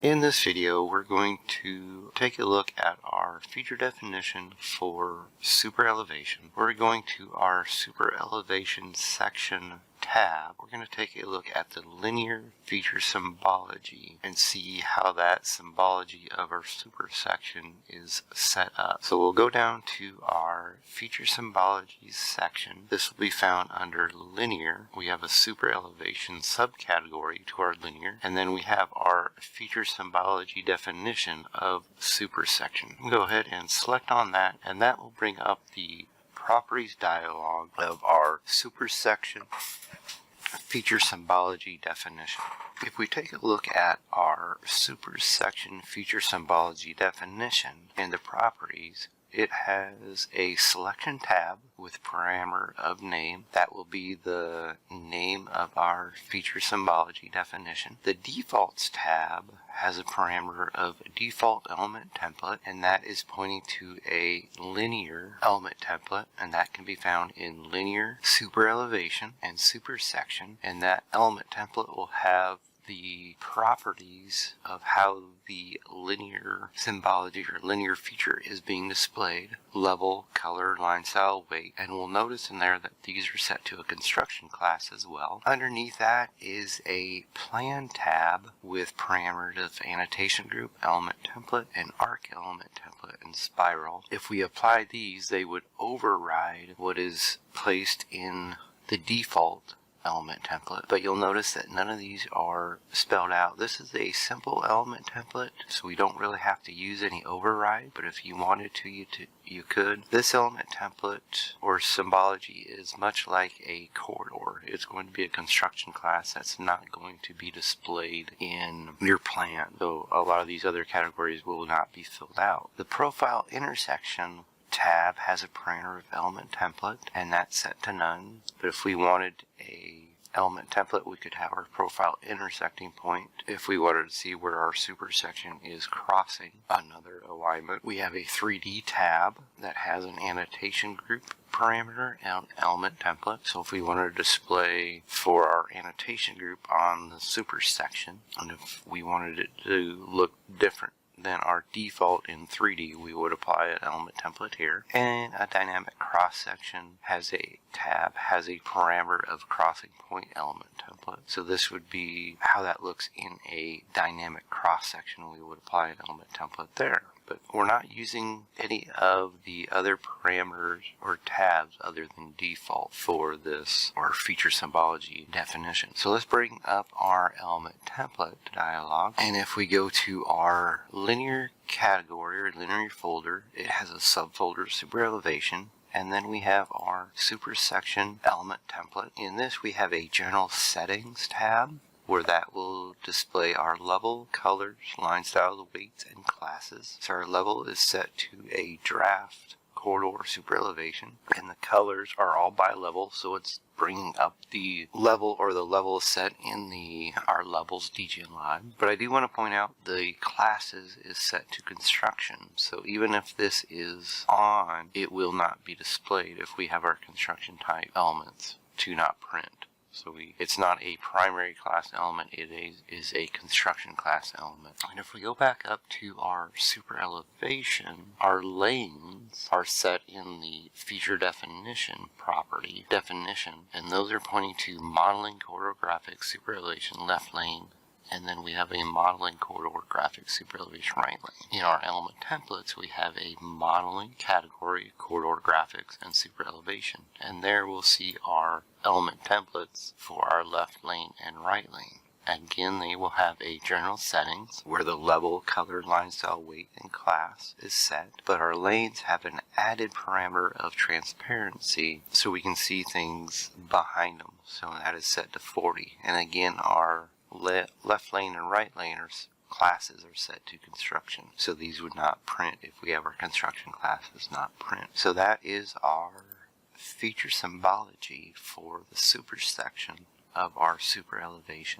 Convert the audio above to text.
In this video, we're going to take a look at our feature definition for super elevation. We're going to our super elevation section tab. We're going to take a look at the linear feature symbology and see how that symbology of our super section is set up. So we'll go down to our feature symbology section. This will be found under linear. We have a super elevation subcategory to our linear, and then we have our feature symbology definition of super section. We'll go ahead and select on that, and that will bring up the properties dialog of our super section feature symbology definition. If we take a look at our super section feature symbology definition in the properties, it has a selection tab with parameter of name. That will be the name of our feature symbology definition. The defaults tab has a parameter of default element template, and that is pointing to a linear element template, and that can be found in linear, super elevation, and super section. And that element template will have the properties of how the linear symbology or linear feature is being displayed: level, color, line style, weight. And we'll notice in there that these are set to a construction class as well. Underneath that is a plan tab with parameters of annotation group, element template, and arc element template, and spiral. If we apply these, they would override what is placed in the default element template, but you'll notice that none of these are spelled out. This is a simple element template, so we don't really have to use any override, but if you wanted to, you could. This element template or symbology is much like a corridor. It's going to be a construction class that's not going to be displayed in your plan, so a lot of these other categories will not be filled out. The profile intersection tab has a parameter of element template, and that's set to none. But if we wanted a element template, we could have our profile intersecting point if we wanted to see where our super section is crossing another alignment. We have a 3D tab that has an annotation group parameter and element template. So if we wanted to display for our annotation group on the super section, and if we wanted it to look different than our default in 3D, we would apply an element template here. And a dynamic cross section has a tab, has a parameter of crossing point element template. So this would be how that looks in a dynamic cross section. We would apply an element template there. But we're not using any of the other parameters or tabs other than default for this, or feature symbology definition. So let's bring up our element template dialog, and if we go to our linear category or linear folder, it has a subfolder, super elevation. And then we have our super section element template. In this we have a general settings tab, where that will display our level, colors, line style, weights, and classes. So our level is set to a draft, corridor, super elevation, and the colors are all by level, so it's bringing up the level, or the level is set in our levels dgen lib. But I do want to point out the classes is set to construction, so even if this is on, it will not be displayed if we have our construction type elements to not print. So it's not a primary class element, it is a construction class element. And if we go back up to our super elevation, our lanes are set in the feature definition property definition, and those are pointing to modeling, corridor graphics, super elevation, left lane, and then we have a modeling, corridor graphics, super elevation, right lane. In our element templates, we have a modeling category, corridor graphics, and super elevation. And there we'll see our element templates for our left lane and right lane. Again, they will have a general settings where the level, color, line style, weight, and class is set. But our lanes have an added parameter of transparency, so we can see things behind them. So that is set to 40. And again, our left lane and right lane classes are set to construction, so these would not print if we have our construction classes not print. So that is our feature symbology for the super section of our super elevation.